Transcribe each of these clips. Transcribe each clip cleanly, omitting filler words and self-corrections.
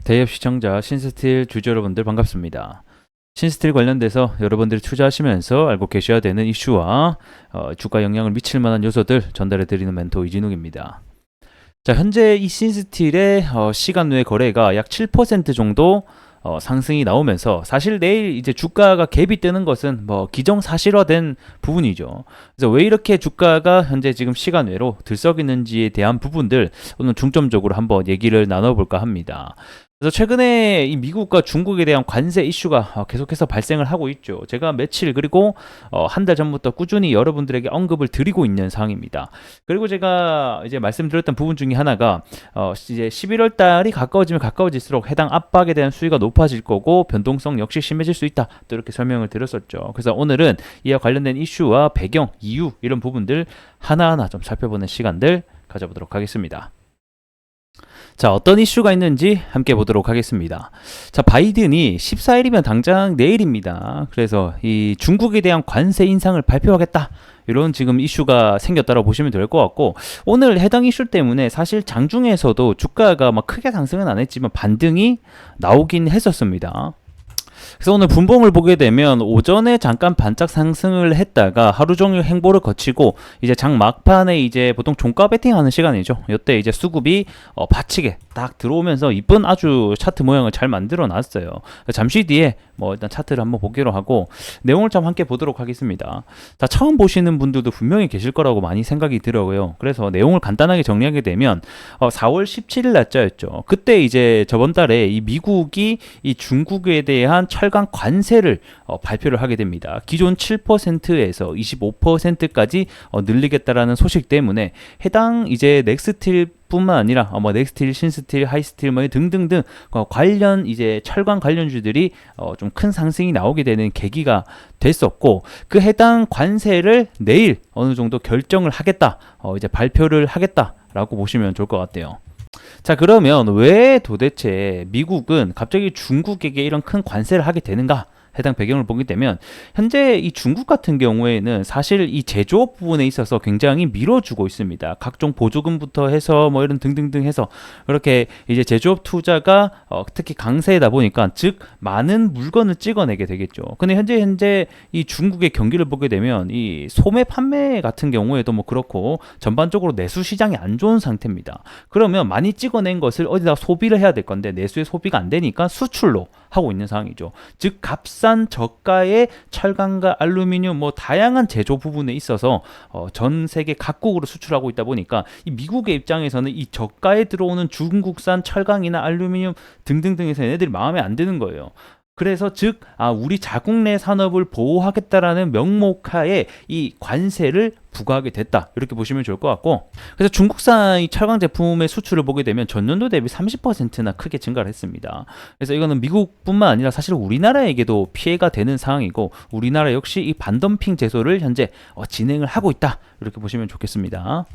대협 시청자 신스틸 주주 여러분들 반갑습니다. 신스틸 관련돼서 여러분들이 투자하시면서 알고 계셔야 되는 이슈와 주가 영향을 미칠 만한 요소들 전달해 드리는 멘토 이진욱입니다. 자, 현재 이 신스틸의 시간 외 거래가 약 7% 정도 상승이 나오면서 사실 내일 이제 주가가 갭이 뜨는 것은 뭐 기정사실화된 부분이죠. 그래서 왜 이렇게 주가가 현재 지금 시간 외로 들썩이는지에 대한 부분들 오늘 중점적으로 한번 얘기를 나눠볼까 합니다. 그래서 최근에 이 미국과 중국에 대한 관세 이슈가 계속해서 발생을 하고 있죠. 제가 며칠 그리고 한 달 전부터 꾸준히 여러분들에게 언급을 드리고 있는 상황입니다. 그리고 제가 이제 말씀드렸던 부분 중에 하나가 이제 11월 달이 가까워지면 가까워질수록 해당 압박에 대한 수위가 높아질 거고 변동성 역시 심해질 수 있다. 또 이렇게 설명을 드렸었죠. 그래서 오늘은 이와 관련된 이슈와 배경, 이유 이런 부분들 하나하나 좀 살펴보는 시간들 가져보도록 하겠습니다. 자, 어떤 이슈가 있는지 함께 보도록 하겠습니다. 자, 바이든이 14일이면 당장 내일입니다. 그래서 이 중국에 대한 관세 인상을 발표하겠다. 이런 지금 이슈가 생겼다고 보시면 될 것 같고, 오늘 해당 이슈 때문에 사실 장중에서도 주가가 막 크게 상승은 안 했지만 반등이 나오긴 했었습니다. 그래서 오늘 분봉을 보게 되면 오전에 잠깐 반짝 상승을 했다가 하루 종일 행보를 거치고 이제 장 막판에 이제 보통 종가 베팅하는 시간이죠. 이때 이제 수급이 받치게 딱 들어오면서 이쁜 아주 차트 모양을 잘 만들어 놨어요. 잠시 뒤에 뭐 일단 차트를 한번 보기로 하고 내용을 좀 함께 보도록 하겠습니다. 자, 처음 보시는 분들도 분명히 계실 거라고 많이 생각이 들어요. 그래서 내용을 간단하게 정리하게 되면 4월 17일 날짜였죠. 그때 이제 저번 달에 이 미국이 이 중국에 대한 철강 관세를 발표를 하게 됩니다. 기존 7%에서 25%까지 늘리겠다라는 소식 때문에 해당 이제 넥스틸 뿐만 아니라 뭐 넥스틸, 신스틸, 하이스틸 뭐 등등등 관련 이제 철강 관련주들이 좀 큰 상승이 나오게 되는 계기가 됐었고, 그 해당 관세를 내일 어느 정도 결정을 하겠다, 이제 발표를 하겠다라고 보시면 좋을 것 같아요. 자, 그러면 왜 도대체 미국은 갑자기 중국에게 이런 큰 관세를 하게 되는가? 해당 배경을 보게 되면 현재 이 중국 같은 경우에는 사실 이 제조업 부분에 있어서 굉장히 밀어주고 있습니다. 각종 보조금부터 해서 뭐 이런 등등등 해서 그렇게 이제 제조업 투자가 특히 강세이다 보니까 즉 많은 물건을 찍어내게 되겠죠. 근데 현재 이 중국의 경기를 보게 되면 이 소매 판매 같은 경우에도 뭐 그렇고 전반적으로 내수 시장이 안 좋은 상태입니다. 그러면 많이 찍어낸 것을 어디다 소비를 해야 될 건데 내수의 소비가 안 되니까 수출로 하고 있는 상황이죠. 즉 값싼 저가의 철강과 알루미늄 뭐 다양한 제조 부분에 있어서 전 세계 각국으로 수출하고 있다 보니까 이 미국의 입장에서는 이 저가에 들어오는 중국산 철강이나 알루미늄 등등등에서 얘네들이 마음에 안 드는 거예요. 그래서 즉 우리 자국 내 산업을 보호하겠다라는 명목하에 이 관세를 부과하게 됐다, 이렇게 보시면 좋을 것 같고, 그래서 중국산 이 철강 제품의 수출을 보게 되면 전년도 대비 30%나 크게 증가를 했습니다. 그래서 이거는 미국뿐만 아니라 사실 우리나라에게도 피해가 되는 상황이고, 우리나라 역시 이 반덤핑 제소를 현재 진행을 하고 있다, 이렇게 보시면 좋겠습니다.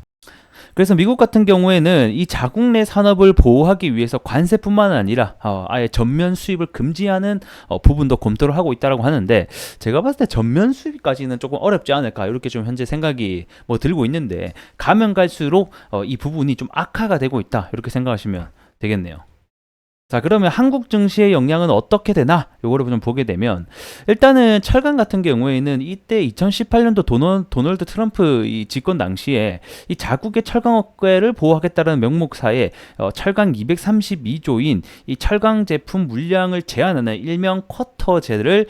그래서 미국 같은 경우에는 이 자국 내 산업을 보호하기 위해서 관세뿐만 아니라 아예 전면 수입을 금지하는 부분도 검토를 하고 있다고 하는데, 제가 봤을 때 전면 수입까지는 조금 어렵지 않을까 이렇게 좀 현재 생각이 뭐 들고 있는데, 가면 갈수록 이 부분이 좀 악화가 되고 있다, 이렇게 생각하시면 되겠네요. 자, 그러면 한국 증시의 영향은 어떻게 되나? 요거를 좀 보게 되면 일단은 철강 같은 경우에는 이때 2018년도 도널드 트럼프 이 집권 당시에 이 자국의 철강업계를 보호하겠다는 명목사에 철강 232조인 이 철강 제품 물량을 제한하는 일명 쿼터제를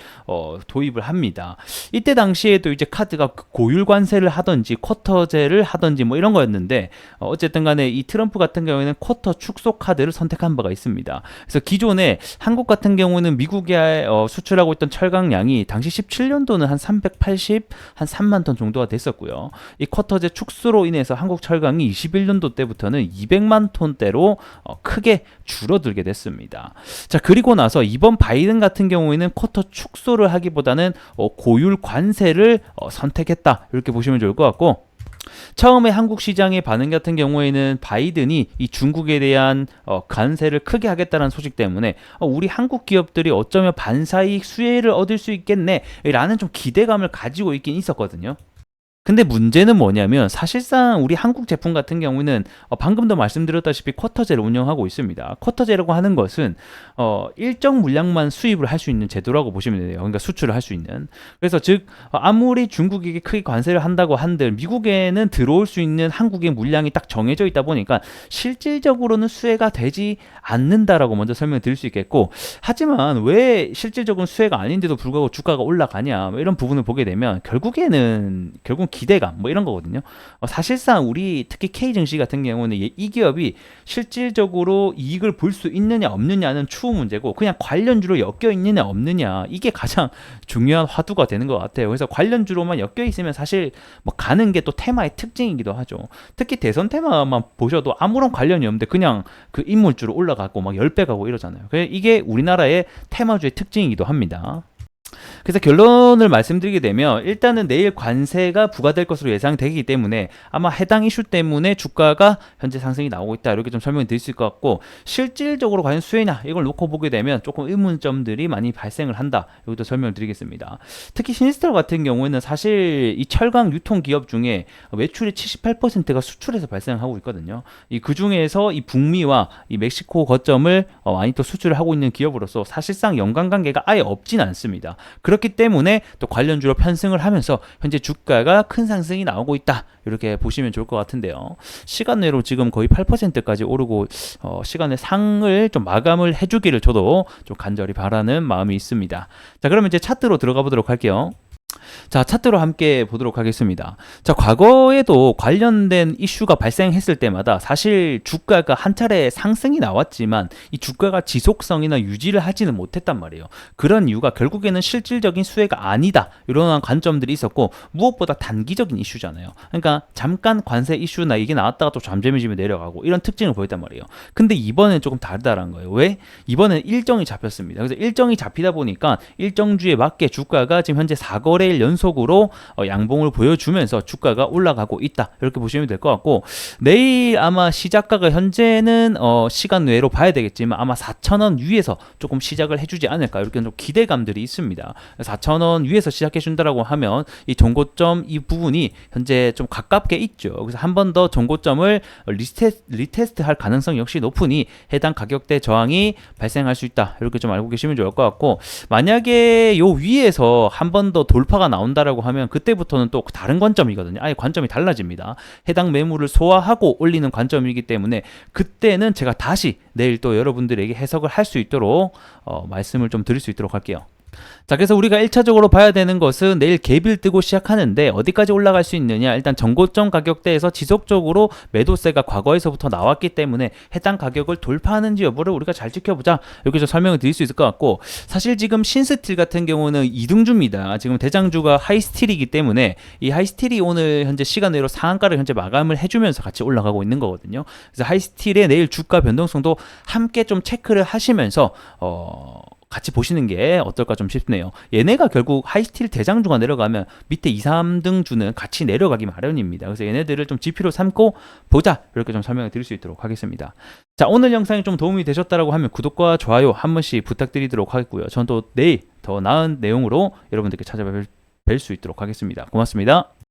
도입을 합니다. 이때 당시에도 이제 카드가 고율 관세를 하든지 쿼터제를 하든지 뭐 이런 거였는데, 어쨌든 간에 이 트럼프 같은 경우에는 쿼터 축소 카드를 선택한 바가 있습니다. 그래서 기존에 한국 같은 경우는 미국에 수출하고 있던 철강량이 당시 17년도는 한 300한 3만 톤 정도가 됐었고요. 이 쿼터제 축소로 인해서 한국 철강이 21년도 때부터는 200만 톤대로 크게 줄어들게 됐습니다. 자, 그리고 나서 이번 바이든 같은 경우에는 쿼터 축소를 하기보다는 고율 관세를 선택했다, 이렇게 보시면 좋을 것 같고, 처음에 한국 시장의 반응 같은 경우에는 바이든이 이 중국에 대한 관세를 크게 하겠다는 소식 때문에 우리 한국 기업들이 어쩌면 반사이익 수혜를 얻을 수 있겠네 라는 좀 기대감을 가지고 있긴 있었거든요. 근데 문제는 뭐냐면 사실상 우리 한국 제품 같은 경우는 방금도 말씀드렸다시피 쿼터제를 운영하고 있습니다. 쿼터제라고 하는 것은 일정 물량만 수입을 할 수 있는 제도라고 보시면 돼요. 그러니까 수출을 할 수 있는. 그래서 즉 아무리 중국에게 크게 관세를 한다고 한들 미국에는 들어올 수 있는 한국의 물량이 딱 정해져 있다 보니까 실질적으로는 수혜가 되지 않는다라고 먼저 설명드릴 수 있겠고, 하지만 왜 실질적인 수혜가 아닌데도 불구하고 주가가 올라가냐 뭐 이런 부분을 보게 되면 결국 기대감 뭐 이런 거거든요. 사실상 우리 특히 K 증시 같은 경우는 이 기업이 실질적으로 이익을 볼 수 있느냐 없느냐는 추후 문제고, 그냥 관련주로 엮여 있느냐 없느냐 이게 가장 중요한 화두가 되는 것 같아요. 그래서 관련주로만 엮여 있으면 사실 뭐 가는 게 또 테마의 특징이기도 하죠. 특히 대선 테마만 보셔도 아무런 관련이 없는데 그냥 그 인물주로 올라가고 막 10배 가고 이러잖아요. 이게 우리나라의 테마주의 특징이기도 합니다. 그래서 결론을 말씀드리게 되면 일단은 내일 관세가 부과될 것으로 예상되기 때문에 아마 해당 이슈 때문에 주가가 현재 상승이 나오고 있다, 이렇게 좀 설명을 드릴 수 있을 것 같고, 실질적으로 과연 수혜냐 이걸 놓고 보게 되면 조금 의문점들이 많이 발생을 한다, 이것도 설명을 드리겠습니다. 특히 신스텔 같은 경우에는 사실 이 철강 유통 기업 중에 매출의 78%가 수출에서 발생하고 있거든요. 그 중에서 이 북미와 이 멕시코 거점을 많이 또 수출을 하고 있는 기업으로서 사실상 연관관계가 아예 없진 않습니다. 그렇기 때문에 또 관련주로 편승을 하면서 현재 주가가 큰 상승이 나오고 있다, 이렇게 보시면 좋을 것 같은데요. 시간 내로 지금 거의 8%까지 오르고 시간 내 상을 좀 마감을 해주기를 저도 좀 간절히 바라는 마음이 있습니다. 자, 그러면 이제 차트로 들어가 보도록 할게요. 자, 차트로 함께 보도록 하겠습니다. 자, 과거에도 관련된 이슈가 발생했을 때마다 사실 주가가 한 차례 상승이 나왔지만 이 주가가 지속성이나 유지를 하지는 못했단 말이에요. 그런 이유가 결국에는 실질적인 수혜가 아니다, 이런 관점들이 있었고, 무엇보다 단기적인 이슈잖아요. 그러니까 잠깐 관세 이슈나 이게 나왔다가 또 잠잠해지면 내려가고 이런 특징을 보였단 말이에요. 근데 이번엔 조금 다르다는 거예요. 왜? 이번엔 일정이 잡혔습니다. 그래서 일정이 잡히다 보니까 일정주에 맞게 주가가 지금 현재 4거래일 연속으로 양봉을 보여주면서 주가가 올라가고 있다, 이렇게 보시면 될 것 같고, 내일 아마 시작가가 현재는 시간 외로 봐야 되겠지만 아마 4,000원 위에서 조금 시작을 해주지 않을까, 이렇게 좀 기대감들이 있습니다. 4,000원 위에서 시작해준다라고 하면 이 정고점 이 부분이 현재 좀 가깝게 있죠. 그래서 한 번 더 정고점을 리테스트 할 가능성이 역시 높으니 해당 가격대 저항이 발생할 수 있다, 이렇게 좀 알고 계시면 좋을 것 같고, 만약에 요 위에서 한 번 더 돌파가 나온다라고 하면 그때부터는 또 다른 관점이거든요. 아예 관점이 달라집니다. 해당 매물을 소화하고 올리는 관점이기 때문에 그때는 제가 다시 내일 또 여러분들에게 해석을 할 수 있도록 말씀을 좀 드릴 수 있도록 할게요. 자, 그래서 우리가 1차적으로 봐야 되는 것은 내일 갭을 뜨고 시작하는데 어디까지 올라갈 수 있느냐, 일단 정고점 가격대에서 지속적으로 매도세가 과거에서부터 나왔기 때문에 해당 가격을 돌파하는지 여부를 우리가 잘 지켜보자, 이렇게 좀 설명을 드릴 수 있을 것 같고, 사실 지금 신스틸 같은 경우는 2등주입니다. 지금 대장주가 하이스틸이기 때문에 이 하이스틸이 오늘 현재 시간 내로 상한가를 현재 마감을 해주면서 같이 올라가고 있는 거거든요. 그래서 하이스틸의 내일 주가 변동성도 함께 좀 체크를 하시면서 같이 보시는 게 어떨까 좀 싶네요. 얘네가 결국 하이스틸 대장주가 내려가면 밑에 2, 3등주는 같이 내려가기 마련입니다. 그래서 얘네들을 좀 지표로 삼고 보자, 이렇게 좀 설명을 드릴 수 있도록 하겠습니다. 자, 오늘 영상이 좀 도움이 되셨다라고 하면 구독과 좋아요 한 번씩 부탁드리도록 하겠고요. 전 또 내일 더 나은 내용으로 여러분들께 찾아뵐 수 있도록 하겠습니다. 고맙습니다.